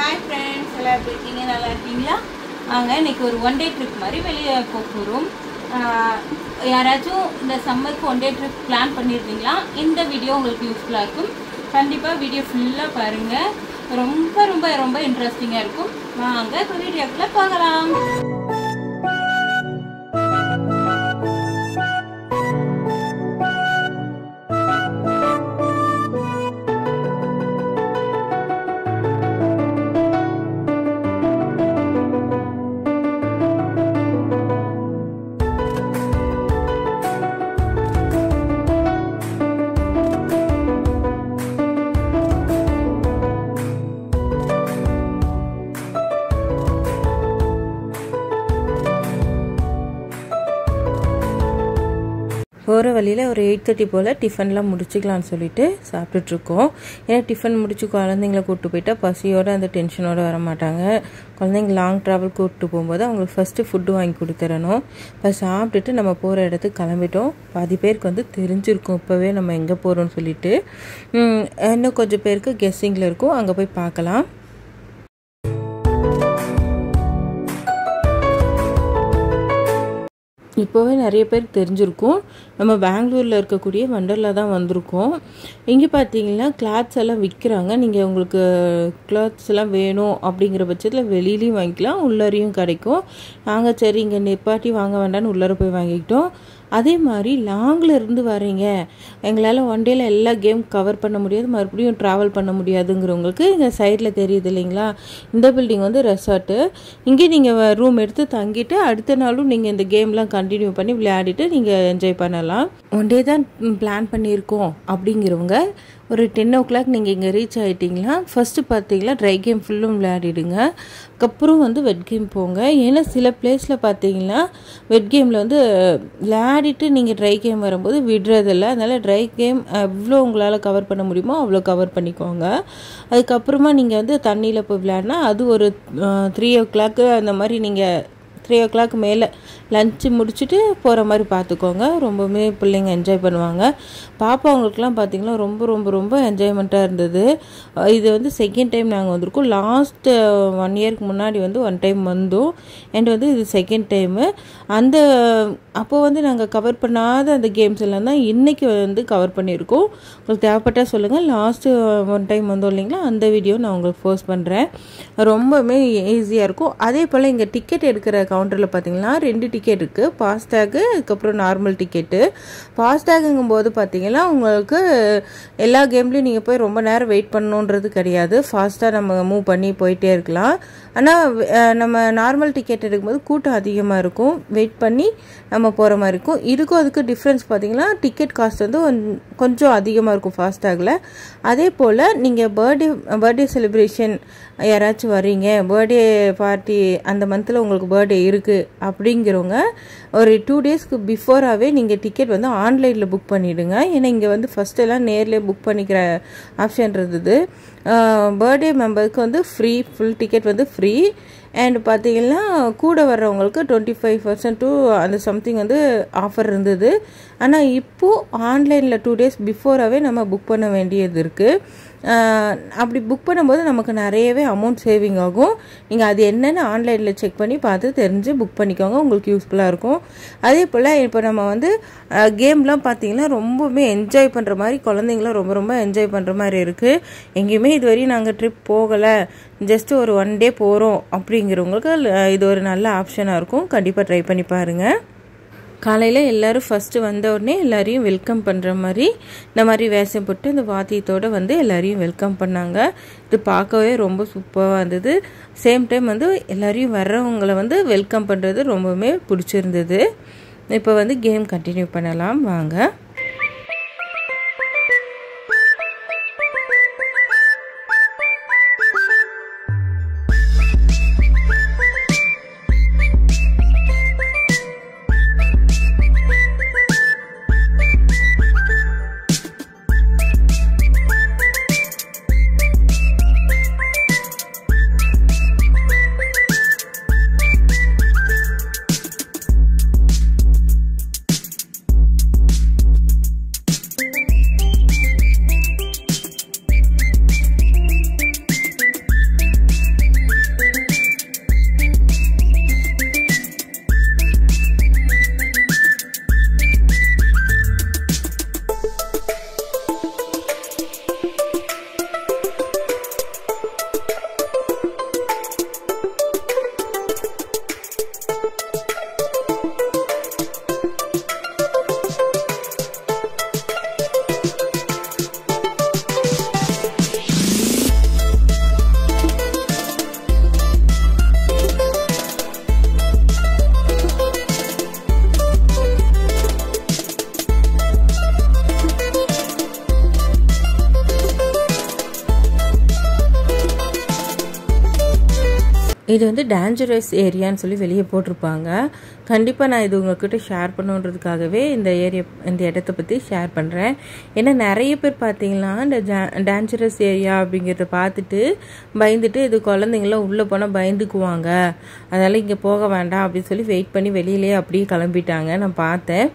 Hi friends, எல்லாரும் எப்படி இருக்கீங்க? நல்லா இருக்கீங்களா? வாங்க இன்னைக்கு ஒரு ஒன் டே ட்ரிப் மாதிரி வெளியே போகிறோம். யாராச்சும் இந்த சம்மருக்கு ஒன் டே ட்ரிப் பிளான் பண்ணியிருந்தீங்களா? இந்த வீடியோ உங்களுக்கு யூஸ்ஃபுல்லாக இருக்கும். கண்டிப்பாக வீடியோ ஃபுல்லாக பாருங்கள். ரொம்ப ரொம்ப ரொம்ப இன்ட்ரெஸ்டிங்காக இருக்கும். வாங்க இப்போ வீடியோக்குள்ளே பார்க்கலாம். போகிற வழியில் ஒரு 8:30 போல் டிஃபன்லாம் முடிச்சுக்கலான்னு சொல்லிட்டு சாப்பிட்டுட்ருக்கோம். ஏன்னா டிஃபன் முடிச்சு குழந்தைங்கள கூப்பிட்டு போயிட்டா பசியோடு அந்த டென்ஷனோடு வர மாட்டாங்க. குழந்தைங்க லாங் ட்ராவல் கூப்பிட்டு போகும்போது அவங்களுக்கு ஃபஸ்ட்டு ஃபுட்டு வாங்கி கொடுத்துடணும். இப்போ சாப்பிட்டுட்டு நம்ம போகிற இடத்துக்கு கிளம்பிட்டோம். பாதி பேருக்கு வந்து தெரிஞ்சிருக்கும் இப்போவே நம்ம எங்கே போகிறோம்னு சொல்லிட்டு. இன்னும் கொஞ்சம் பேருக்கு கெஸ்ஸிங்கில் இருக்கும், அங்கே போய் பார்க்கலாம். இப்போவே நிறைய பேருக்கு தெரிஞ்சிருக்கும் நம்ம பெங்களூரில் இருக்கக்கூடிய வண்டரில் தான் வந்திருக்கோம். இங்கே பார்த்தீங்கன்னா கிளாத்ஸ் எல்லாம் விற்கிறாங்க. நீங்கள் உங்களுக்கு கிளாத்ஸ் எல்லாம் வேணும் அப்படிங்கிற பட்சத்தில் வெளியிலையும் வாங்கிக்கலாம், உள்ளரையும் கிடைக்கும். நாங்கள் சரி இங்கே நிப்பாட்டி வாங்க வேண்டாம்னு உள்ளர போய் வாங்கிக்கிட்டோம். அதே மாதிரி லாங்கில் இருந்து வரீங்க, எங்களால் ஒன் டேயில் எல்லா கேம் கவர் பண்ண முடியாது, மறுபடியும் ட்ராவல் பண்ண முடியாதுங்கிறவங்களுக்கு இங்கே சைடில் தெரியுது இல்லைங்களா, இந்த பில்டிங் வந்து ரெசார்ட்டு. இங்கே நீங்கள் ரூம் எடுத்து தங்கிட்டு அடுத்த நாளும் நீங்கள் இந்த கேம்லாம் கண்டினியூ பண்ணி விளையாடிட்டு நீங்கள் என்ஜாய் பண்ணலாம். ஒன் டே தான் பிளான் பண்ணியிருக்கோம் அப்படிங்கிறவங்க ஒரு 10 o'clock நீங்கள் இங்கே ரீச் ஆகிட்டிங்களா, ஃபஸ்ட்டு பார்த்தீங்கன்னா ட்ரை கேம் ஃபுல்லும் விளையாடிடுங்க. அதுக்கப்புறம் வந்து வெட் கேம் போங்க. ஏன்னா சில பிளேஸில் பார்த்தீங்கன்னா வெட் கேமில் வந்து விளையாடிட்டு நீங்கள் ட்ரை கேம் வரும்போது விடுறதில்ல. அதனால் ட்ரை கேம் எவ்வளோ உங்களால் கவர் பண்ண முடியுமோ அவ்வளோ கவர் பண்ணிக்கோங்க. அதுக்கப்புறமா நீங்கள் வந்து தண்ணியில் போய் விளையாடினா அது ஒரு 3 o'clock அந்த மாதிரி நீங்கள் 3 o'clock மேலே லஞ்சு முடிச்சுட்டு போகிற மாதிரி பார்த்துக்கோங்க. ரொம்பவுமே பிள்ளைங்க என்ஜாய் பண்ணுவாங்க. பாப்பா அவங்களுக்குலாம் பார்த்திங்கன்னா ரொம்ப ரொம்ப ரொம்ப என்ஜாய்மெண்ட்டாக இருந்தது. இது வந்து செகண்ட் டைம் நாங்கள் வந்திருக்கோம். லாஸ்ட் 1 yearக்கு முன்னாடி வந்து 1 time வந்தோம். அண்ட் வந்து இது செகண்ட் டைமு. அப்போது வந்து நாங்கள் கவர் பண்ணாத அந்த கேம்ஸ் எல்லாம் தான் இன்றைக்கி வந்து கவர் பண்ணியிருக்கோம். உங்களுக்கு தேவைப்பட்டால் சொல்லுங்கள். லாஸ்ட்டு 1 time வந்தோம் இல்லைங்களா, அந்த வீடியோ நான் உங்களுக்கு போஸ்ட் பண்ணுறேன். ரொம்பவுமே ஈஸியாக இருக்கும். அதே போல் இங்கே டிக்கெட் எடுக்கிற கவுண்டரில் பார்த்தீங்கன்னா 2 டிக்கெட் இருக்குது, ஃபாஸ்டேகு அதுக்கப்புறம் நார்மல் டிக்கெட்டு. ஃபாஸ்டேகுங்கும் போது பார்த்தீங்கன்னா உங்களுக்கு எல்லா கேம்லேயும் நீங்கள் போய் ரொம்ப நேரம் வெயிட் பண்ணணுன்றது கிடையாது. ஃபாஸ்ட்டாக நம்ம மூவ் பண்ணி போயிட்டே இருக்கலாம். ஆனால் நம்ம நார்மல் டிக்கெட் எடுக்கும்போது கூட்டம் அதிகமாக இருக்கும், வெயிட் பண்ணி நம்ம போகிற மாதிரி இருக்கும். இதுக்கும் அதுக்கு டிஃப்ரென்ஸ் பார்த்தீங்கன்னா டிக்கெட் காஸ்ட் வந்து கொஞ்சம் அதிகமாக இருக்கும் ஃபாஸ்டேகில். அதே போல் நீங்கள் பர்த்டே செலிப்ரேஷன் யாராச்சும் வரீங்க, பர்த்டே பார்ட்டி அந்த மந்தில் உங்களுக்கு பர்த்டே இருக்குது அப்படிங்கிறவங்க ஒரு 2 daysக்கு பிஃபோராகவே நீங்கள் டிக்கெட் வந்து ஆன்லைனில் புக் பண்ணிவிடுங்க. ஏன்னா இங்கே வந்து ஃபஸ்ட்டெல்லாம் நேர்லேயே புக் பண்ணிக்கிற ஆப்ஷன் இருந்தது. பர்த்டே மெம்பருக்கு வந்து ஃபுல் டிக்கெட் வந்து ஃப்ரீ. அண்ட் பார்த்தீங்கன்னா கூட வர்றவங்களுக்கு 25% to அந்த சம்திங் வந்து ஆஃபர் இருந்தது. ஆனால் இப்போது ஆன்லைனில் 2 days பிஃபோராகவே நம்ம புக் பண்ண வேண்டியது இருக்குது. அப்படி புக் பண்ணும்போது நமக்கு நிறையவே அமௌண்ட் சேவிங் ஆகும். நீங்கள் அது என்னென்னு ஆன்லைனில் செக் பண்ணி பார்த்து தெரிஞ்சு புக் பண்ணிக்கோங்க, உங்களுக்கு யூஸ்ஃபுல்லாக இருக்கும். அதே போல் இப்போ நம்ம வந்து கேம்லாம் பார்த்தீங்கன்னா ரொம்பவுமே என்ஜாய் பண்ணுற மாதிரி, குழந்தைங்களாம் ரொம்ப ரொம்ப என்ஜாய் பண்ணுற மாதிரி இருக்குது. எங்கேயுமே இதுவரையும் நாங்கள் ட்ரிப் போகலை, ஜஸ்ட்டு ஒரு 1 day போகிறோம் அப்படிங்கிறவங்களுக்கு இது ஒரு நல்ல ஆப்ஷனாக இருக்கும். கண்டிப்பாக ட்ரை பண்ணி பாருங்கள். காலையில் எல்லோரும் ஃபஸ்ட்டு வந்த உடனே எல்லோரையும் வெல்கம் பண்ணுற மாதிரி இந்த மாதிரி வேஷம் போட்டு இந்த வாத்தியத்தோடு வந்து எல்லோரையும் வெல்கம் பண்ணாங்க. இது பார்க்கவே ரொம்ப சூப்பராக இருந்தது. சேம் டைம் வந்து எல்லோரையும் வர்றவங்களை வந்து வெல்கம் பண்ணுறது ரொம்பவுமே பிடிச்சிருந்தது. இப்போ வந்து கேம் கண்டினியூ பண்ணலாம் வாங்க. இது வந்து டேஞ்சரஸ் ஏரியான்னு சொல்லி வெளியே போட்டிருப்பாங்க. கண்டிப்பாக நான் இது உங்கள்கிட்ட ஷேர் பண்ணுன்றதுக்காகவே இந்த இடத்த பற்றி ஷேர் பண்ணுறேன். ஏன்னா நிறைய பேர் பார்த்தீங்கன்னா இந்த டேஞ்சரஸ் ஏரியா அப்படிங்கிறத பார்த்துட்டு பயந்துட்டு இது குழந்தைங்களாம் உள்ளே போனால் பயந்துக்குவாங்க, அதனால் இங்கே போக வேண்டாம் அப்படின்னு சொல்லி வெயிட் பண்ணி வெளியிலே அப்படியே கிளம்பிட்டாங்க. நான் பார்த்தேன்.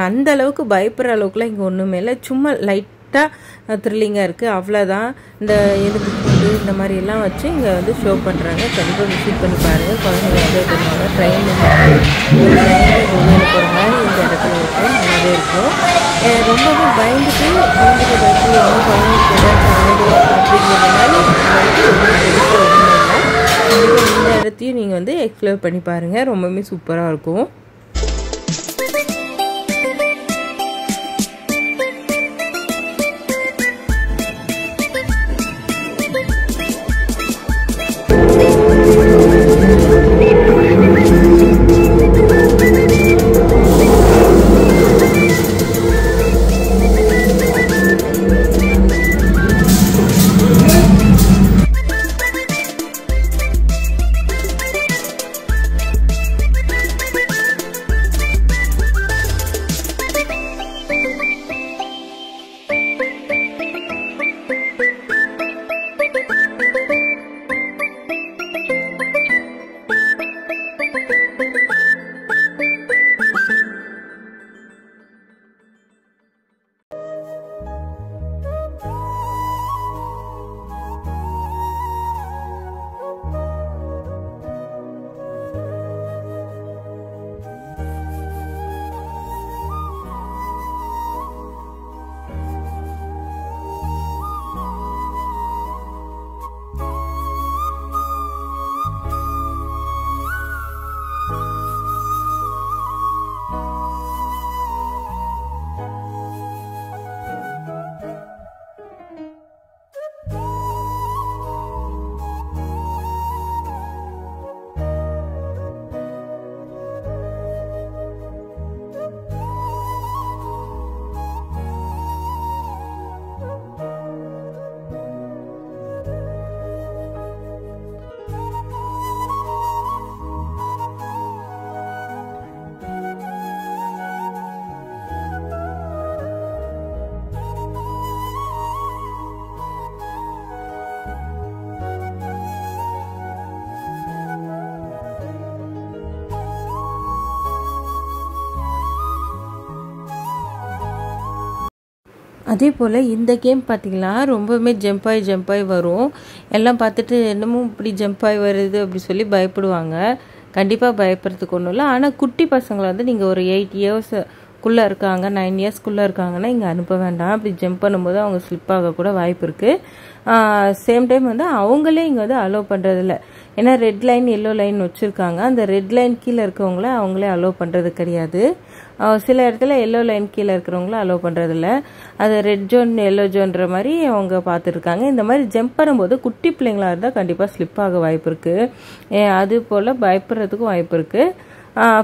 அந்த அளவுக்கு பயப்படுற அளவுக்குலாம் இங்கே ஒன்றுமே இல்லை, சும்மா த்ரில்லிங்காக இருக்குது, அவ்வளோதான். இந்த எலும்பு கூண்டு இந்த மாதிரி எல்லாம் வச்சு இங்கே வந்து ஷோ பண்ணுறாங்க. கண்டிப்பாக விசிட் பண்ணி பாருங்கள், குழந்தைங்க என்ஜாய் பண்ணுவாங்க. ட்ரெயினில் போகிற மாதிரி இந்த இடத்துல இருக்கும், நல்லாவே இருக்கும். ரொம்பவே பயந்துட்டு குழந்தைங்க பயப்படுவாங்க, குழந்தைங்களுக்கு ஏதாச்சும் ஆகுது அப்படிங்கிறதுனால இந்த இடத்தையும் நீங்கள் வந்து எக்ஸ்ப்ளோர் பண்ணி பாருங்கள், ரொம்பவே சூப்பராக இருக்கும். அதே போல் இந்த கேம் பார்த்திங்கன்னா ரொம்பவுமே ஜம்பாகி வரும். எல்லாம் பார்த்துட்டு என்னமோ இப்படி ஜம்பாகி வருது அப்படி சொல்லி பயப்படுவாங்க. கண்டிப்பாக பயப்படுறதுக்கு ஒன்றும் இல்லை. ஆனால் குட்டி பசங்களை வந்து நீங்கள் ஒரு 8 இயர்ஸ்க்குள்ளே இருக்காங்க, 9 இயர்ஸ்க்குள்ளே இருக்காங்கன்னா இங்கே அனுப்ப வேண்டாம். அப்படி ஜம்ப் பண்ணும்போது அவங்க ஸ்லிப் ஆகக்கூட வாய்ப்பு இருக்குது. சேம் டைம் வந்து அவங்களே இங்கே வந்து அலோவ் பண்ணுறதில்ல. ஏன்னா ரெட் லைன் எல்லோ லைன் வச்சுருக்காங்க. அந்த ரெட் லைன் கீழே இருக்கவங்கள அவங்களே அலோவ் பண்ணுறது கிடையாது. சில இடத்துல எல்லோ லைன் கீழே இருக்கிறவங்கள அலோவ் பண்ணுறதில்ல. அது ரெட் ஜோன் எல்லோ ஜோன்ற மாதிரி அவங்க பார்த்துருக்காங்க. இந்த மாதிரி ஜம்ப் பண்ணும்போது குட்டி பிள்ளைங்களாக இருந்தால் கண்டிப்பாக ஸ்லிப் ஆக வாய்ப்பு இருக்குது. அது போல் பயப்படுறதுக்கும் வாய்ப்பு இருக்குது.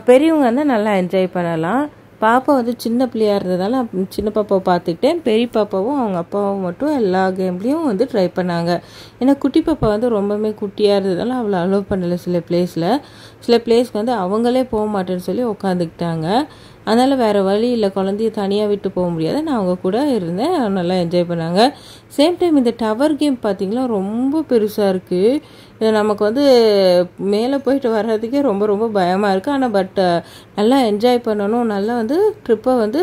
பெரியவங்க வந்து நல்லா என்ஜாய் பண்ணலாம். பாப்பா வந்து சின்ன பிள்ளையாக இருந்ததால சின்ன பாப்பாவை பார்த்துக்கிட்டேன். பெரிய பாப்பாவும் அவங்க அப்பாவும் மட்டும் எல்லா கேம்லேயும் வந்து ட்ரை பண்ணாங்க. ஏன்னா குட்டி பாப்பா வந்து ரொம்பவே குட்டியாக இருந்ததால அவளை அலோவ் பண்ணலை. சில பிளேஸ்க்கு வந்து அவங்களே போக மாட்டேன்னு சொல்லி உட்காந்துக்கிட்டாங்க. அதனால் வேறு வழி இல்லை, குழந்தைய தனியாக விட்டு போக முடியாது. நான் அவங்க கூட இருந்தேன், நல்லா என்ஜாய் பண்ணாங்க. சேம் டைம் இந்த டவர் கேம் பார்த்திங்கன்னா ரொம்ப பெருசாக இருக்குது. இது நமக்கு வந்து மேலே போயிட்டு வர்றதுக்கே ரொம்ப பயமாக இருக்குது. ஆனால் நல்லா என்ஜாய் பண்ணணும், நல்லா வந்து ட்ரிப்பை வந்து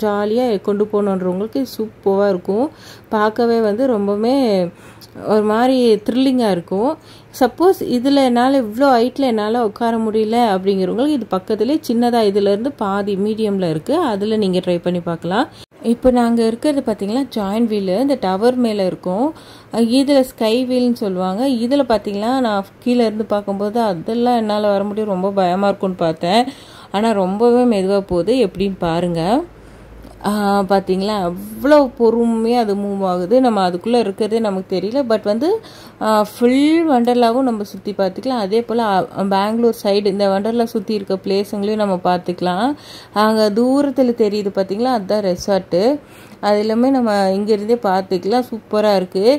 ஜாலியாக கொண்டு போகணுன்றவங்களுக்கு சூப்பராக இருக்கும். பார்க்கவே வந்து ரொம்பவுமே ஒரு மாதிரி த்ரில்லிங்காக இருக்கும். சப்போஸ் இதில் என்னால் இவ்வளோ ஹைட்டில் என்னால் உட்கார முடியல அப்படிங்கிறவங்களுக்கு இது பக்கத்துலேயே சின்னதாக இதிலேருந்து பாதி மீடியமில் இருக்குது, அதில் நீங்கள் ட்ரை பண்ணி பார்க்கலாம். இப்போ நாங்கள் இருக்கிறது பார்த்திங்கன்னா ஜாயின்ட் வீலு, இந்த டவர் மேலே இருக்கும். இதில் ஸ்கை வீல்னு சொல்லுவாங்க. இதில் பார்த்திங்கன்னா நான் கீழே இருந்து பார்க்கும்போது அதெல்லாம் என்னால் வர முடியும், ரொம்ப பயமாக இருக்கும்னு பார்த்தேன். ஆனால் ரொம்பவே மெதுவாக போகுது. எப்படின்னு பாருங்கள். பார்த்திங்களா அவ்வளோ பொறுமையாக அது மூவ் ஆகுது. நம்ம அதுக்குள்ளே இருக்கிறதே நமக்கு தெரியல. பட் வந்து ஃபுல் வண்டர்லாவும் நம்ம சுற்றி பார்த்துக்கலாம். அதே போல் பெங்களூர் சைடு இந்த வண்டர்லா சுற்றி இருக்க பிளேஸுங்களையும் நம்ம பார்த்துக்கலாம். அங்கே தூரத்தில் தெரியுது பார்த்திங்களா, அதுதான் ரெசார்ட்டு. அது எல்லாமே நம்ம இங்கேருந்தே பார்த்துக்கலாம். சூப்பராக இருக்குது.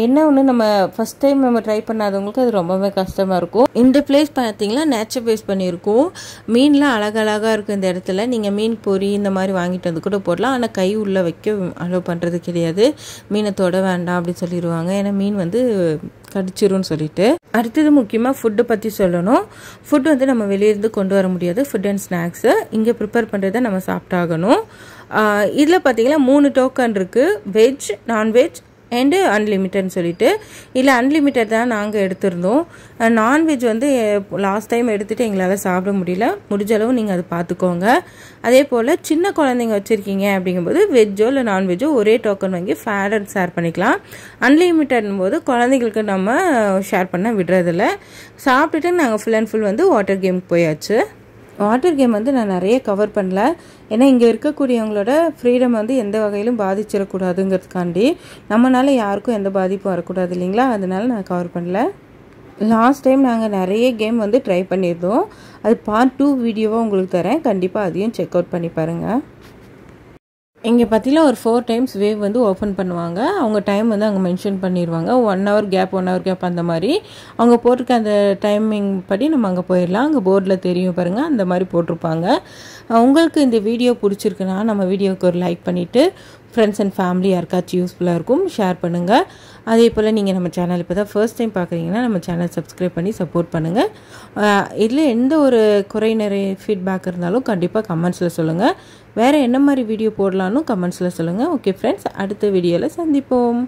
என்ன ஒன்று நம்ம ஃபஸ்ட் டைம் நம்ம ட்ரை பண்ணாதவங்களுக்கு அது ரொம்பவே கஷ்டமாக இருக்கும். இந்த பிளேஸ் பார்த்தீங்கன்னா நேச்சர் பேஸ் பண்ணியிருக்கும். மீன்லாம் அழகழகாக இருக்கும். இந்த இடத்துல நீங்கள் மீன் பொரி இந்த மாதிரி வாங்கிட்டு வந்து கூட போடலாம். ஆனால் கை உள்ளே வைக்க அலோவ் பண்ணுறது கிடையாது. மீனை தொட வேண்டாம் அப்படின்னு சொல்லிடுவாங்க. ஏன்னா மீன் வந்து கடிச்சிரும்னு சொல்லிட்டு. அடுத்தது முக்கியமாக ஃபுட்டை பற்றி சொல்லணும். ஃபுட் வந்து நம்ம வெளியிருந்து கொண்டு வர முடியாது. ஃபுட் அண்ட் ஸ்நாக்ஸு இங்கே ப்ரிப்பேர் பண்ணுறதை நம்ம சாப்பிட்டாகணும். இதில் பார்த்தீங்கன்னா 3 டோக்கன் இருக்குது. வெஜ், நான்வெஜ் அண்டு அன்லிமிட்டட்னு சொல்லிட்டு. இல்லை அன்லிமிட்டட் தான் நாங்கள் எடுத்திருந்தோம். நான்வெஜ் வந்து லாஸ்ட் டைம் எடுத்துகிட்டு எங்களால் சாப்பிட முடியல. முடிஞ்ச அளவு நீங்கள் அதை பார்த்துக்கோங்க. அதே போல் சின்ன குழந்தைங்க வச்சுருக்கீங்க அப்படிங்கும்போது வெஜ்ஜோ இல்லை நான்வெஜ்ஜோ ஒரே டோக்கன் வாங்கி ஃபேர் அண்ட் ஷேர் பண்ணிக்கலாம். அன்லிமிட்டட்னும் போது குழந்தைங்களுக்கு நம்ம ஷேர் பண்ண விடுறதில்ல. சாப்பிட்டுட்டு நாங்கள் ஃபுல் அண்ட் ஃபுல் வந்து வாட்டர் கேமுக்கு போயாச்சு. வாட்டர் கேம் வந்து நான் நிறைய கவர் பண்ணல. ஏன்னா இங்கே இருக்கக்கூடியவங்களோட ஃப்ரீடம் வந்து எந்த வகையிலும் பாதிச்சிடக்கூடாதுங்கிறதுக்காண்டி, நம்மளால யாருக்கும் எந்த பாதிப்பும் வரக்கூடாது இல்லைங்களா, அதனால நான் கவர் பண்ணல. லாஸ்ட் டைம் நாங்கள் நிறைய கேம் வந்து ட்ரை பண்ணியிருந்தோம். அது பார்ட் 2 வீடியோவாக உங்களுக்கு தரேன். கண்டிப்பாக அதையும் செக் அவுட் பண்ணி பாருங்கள். இங்கே பார்த்தீங்கன்னா ஒரு 4 டைம்ஸ் வேவ் வந்து ஓப்பன் பண்ணுவாங்க. அவங்க டைம் வந்து அங்கே மென்ஷன் பண்ணிடுவாங்க. 1 hour கேப் 1 hour கேப் அந்த மாதிரி அவங்க போட்டிருக்க அந்த டைமிங் படி நம்ம அங்கே போயிடலாம். அங்கே போர்டில் தெரியும் பாருங்கள், அந்த மாதிரி போட்டிருப்பாங்க. உங்களுக்கு இந்த வீடியோ பிடிச்சிருக்குன்னா நம்ம வீடியோவுக்கு ஒரு லைக் பண்ணிவிட்டு ஃப்ரெண்ட்ஸ் அண்ட் ஃபேமிலி யாருக்காச்சும் யூஸ்ஃபுல்லாக இருக்கும் ஷேர் பண்ணுங்கள். அதே போல் நீங்கள் நம்ம சேனல் இப்போ தான் ஃபர்ஸ்ட் டைம் பார்க்குறீங்கன்னா நம்ம சேனல் சப்ஸ்கிரைப் பண்ணி சப்போர்ட் பண்ணுங்கள். இதில் எந்த ஒரு குறை நிறைய ஃபீட்பேக் இருந்தாலும் கண்டிப்பாக கமெண்ட்ஸில் சொல்லுங்கள். வேறு என்ன மாதிரி வீடியோ போடலான்னு கமெண்ட்ஸில் சொல்லுங்கள். ஓகே ஃப்ரெண்ட்ஸ், அடுத்த வீடியோவில் சந்திப்போம்.